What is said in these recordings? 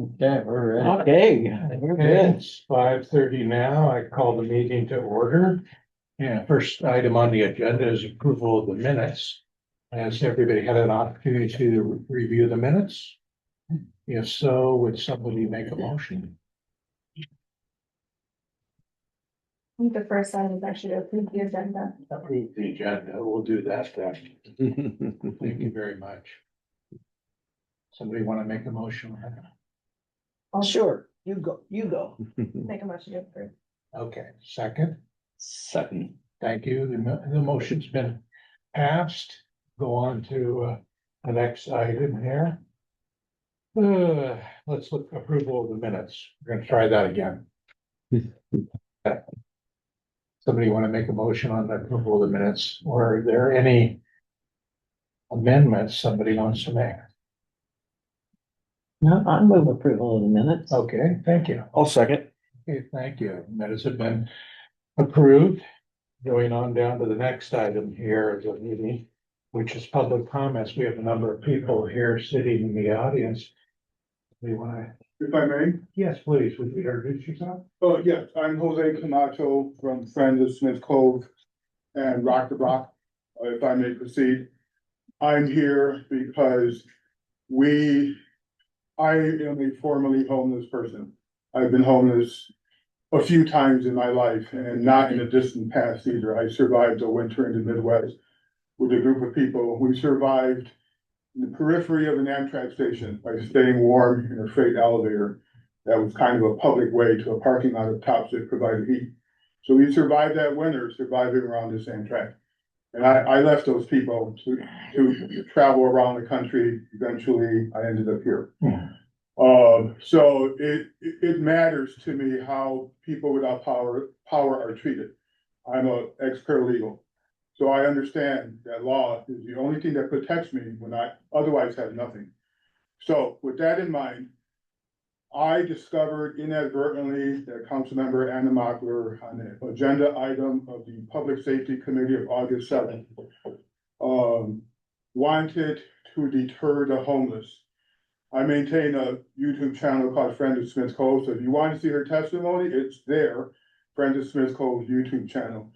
Okay, we're ready. Okay, we're Okay, good. it's 5:30 now. I call the meeting to order. And first item on the agenda is approval of the minutes. Has everybody had an opportunity to review the minutes? If so, would somebody make a motion? I think the first item is actually to approve the agenda. Approve the agenda. We'll do that then. Thank you very much. Somebody want to make a motion? I'll Sure, you go. make a motion to approve. Okay, second. Second. Thank you. The motion's been passed. Go on to the next item here. Let's look approval of the minutes. We're gonna try that again. Somebody want to make a motion on the approval of the minutes, or are there any amendments somebody wants to make? No, I move approval of the minutes. Okay, thank you. I'll second. Okay, thank you. Minutes have been approved. Going on down to the next item here of the meeting, which is public comments. We have a number of people here sitting in the audience. They want to, If I may, yes, please, would you introduce yourself? yes, I'm Jose Camacho from Friends of Smith Cove and Rock the Block. If I may proceed, I'm here because I am a formerly homeless person. I've been homeless a few times in my life and not in the distant past either. I survived a winter in the Midwest with a group of people. We survived in the periphery of an Amtrak station by staying warm in a freight elevator. That was kind of a public way to a parking lot of tops that provided heat. So we survived that winter, surviving around this Amtrak. And I left those people to travel around the country. Eventually, I ended up here. So it matters to me how people without power are treated. I'm a ex-paralegal. So I understand that law is the only thing that protects me when I otherwise have nothing. So with that in mind, I discovered inadvertently that Councilmember Anna Mockler on the agenda item of the Public Safety Committee of August 7th wanted to deter the homeless. I maintain a YouTube channel called Friend of Smith Cove, so if you want to see her testimony, it's there, Friend of Smith Cove's YouTube channel.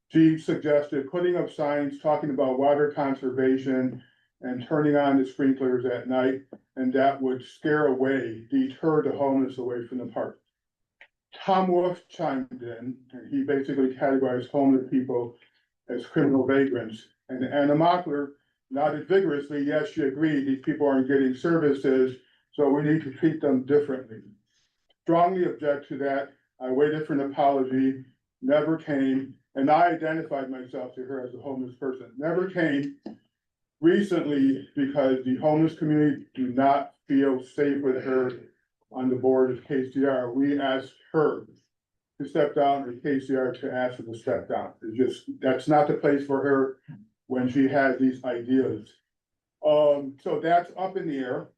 She suggested putting up signs talking about water conservation and turning on the sprinklers at night, and that would scare away, deter the homeless away from the park. Tom Wolf chimed in, and he basically categorized homeless people as criminal vagrants, and Anna Mockler nodded vigorously, yes, she agreed, these people aren't getting services, so we need to treat them differently. Strongly object to that. I waited for an apology, never came, and I identified myself to her as a homeless person, never came. Recently, because the homeless community do not feel safe with her on the board of KCR, we asked her to step down, or KCR to ask her to step down. It's just, that's not the place for her when she has these ideas. So that's up in the air.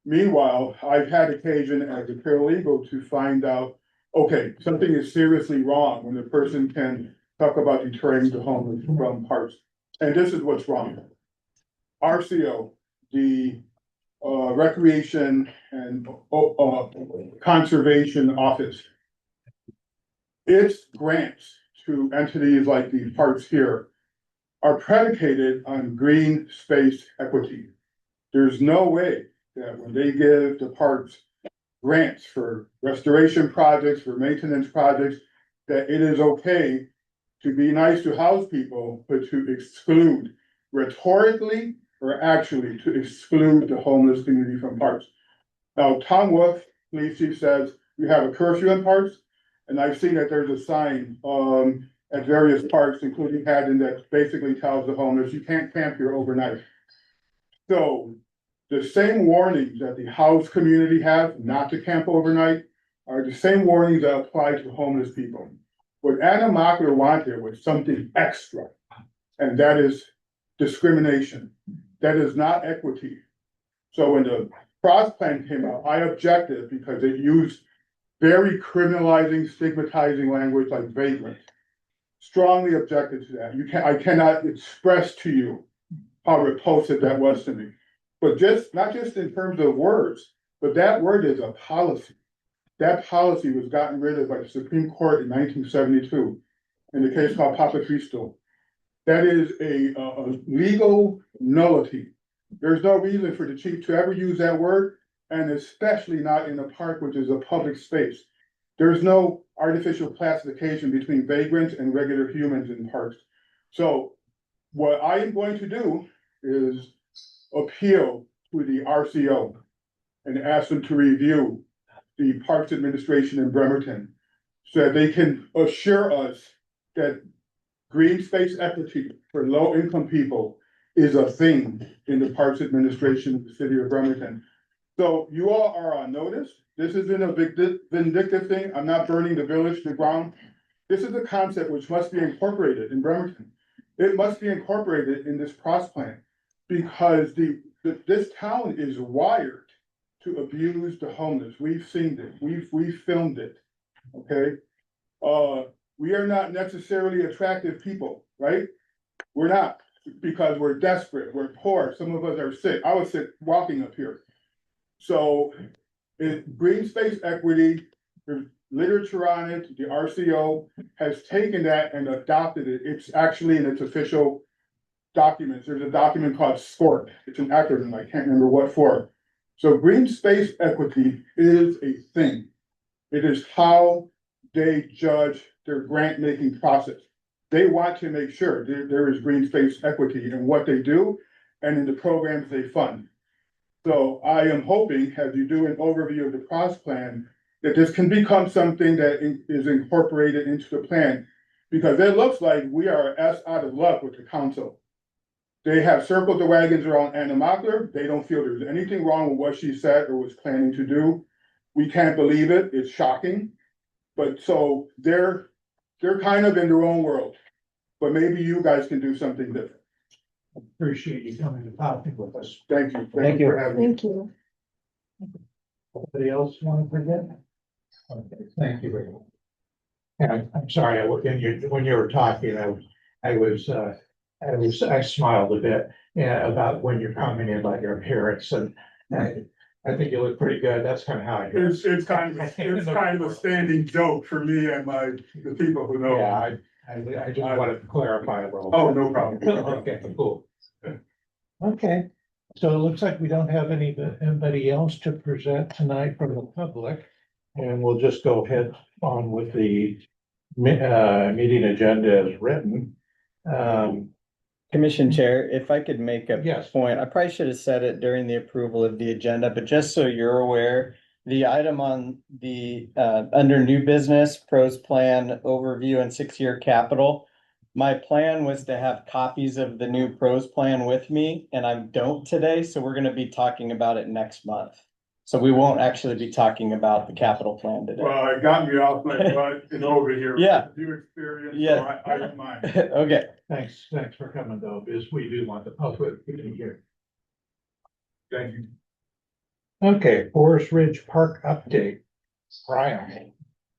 Meanwhile, I've had occasion as a paralegal to find out, okay, something is seriously wrong when a person can talk about deterring the homeless from parks. And this is what's wrong. RCO, the Recreation and Conservation Office, its grants to entities like the parks here are predicated on green space equity. There's no way that when they give the parks grants for restoration projects, for maintenance projects, that it is okay to be nice to house people, but to exclude rhetorically or actually to exclude the homeless community from parks. Now, Tom Wolf, police chief, says we have a curfew in parks, and I've seen that there's a sign at various parks, including Haddon, that basically tells the homeless, you can't camp here overnight. So the same warnings that the house community have not to camp overnight are the same warnings that apply to homeless people. What Anna Mockler wanted was something extra, and that is discrimination. That is not equity. So when the cross plan came out, I objected because it used very criminalizing, stigmatizing language like vagrant. Strongly objected to that. I cannot express to you how repulsive that was to me. But not just in terms of words, But that word is a policy. That policy was gotten rid of by the Supreme Court in 1972 in the case called Papa Cristo. That is a legal nullity. There's no reason for the chief to ever use that word, and especially not in a park, which is a public space. There's no artificial classification between vagrants and regular humans in parks. So what I am going to do is appeal to the RCO and ask them to review the Parks Administration in Bremerton so that they can assure us that green space equity for low-income people is a thing in the Parks Administration of the city of Bremerton. So you all are on notice. This isn't a vindictive thing. I'm not burning the village to the ground. This is a concept which must be incorporated in Bremerton. It must be incorporated in this cross plan because this town is wired to abuse the homeless. We've seen it. We've filmed it. Okay. We are not necessarily attractive people, right? We're not, because we're desperate, we're poor, some of us are sick. I was sick walking up here. So green space equity, there's literature on it, the RCO has taken that and adopted it. It's actually in its official documents. There's a document called SCORP. It's an acronym, I can't remember what for. So green space equity is a thing. It is how they judge their grant making process. They want to make sure there is green space equity in what they do and in the programs they fund. So I am hoping, as you do an overview of the cross plan, that this can become something that is incorporated into the plan. Because it looks like we are out of luck with the council. They have circled the wagons around Anna Mockler. They don't feel there's anything wrong with what she said or was planning to do. We can't believe it. It's shocking. But so they're kind of in their own world. But maybe you guys can do something different. Appreciate you coming to talk with us. Thank you. Thank you. For having me. Thank you. Anybody else want to forget? Okay, thank you very much. And I'm sorry, when you were talking, I smiled a bit, about when you're commenting about your appearance, and I think you look pretty good. That's kind of how I do. It's kind of a standing joke for me and the people who know. Yeah, I just wanted to clarify a little. Oh, no problem. Okay, cool. Okay, so it looks like we don't have anybody else to present tonight from the public. And we'll just go ahead on with the meeting agenda as written. Commission Chair, if I could make a Yes. point, I probably should have said it during the approval of the agenda, but just so you're aware, the item on the under new business, pros plan overview and 6-year capital. My plan was to have copies of the new pros plan with me, and I don't today, so we're gonna be talking about it next month. So we won't actually be talking about the capital plan today. Well, it got me off my butt and over here. Yeah. New experience, Yeah. so I don't mind. Okay, Thanks for coming though, because we do want the public to hear. Thank you. Okay, Forest Ridge Park update. Brian.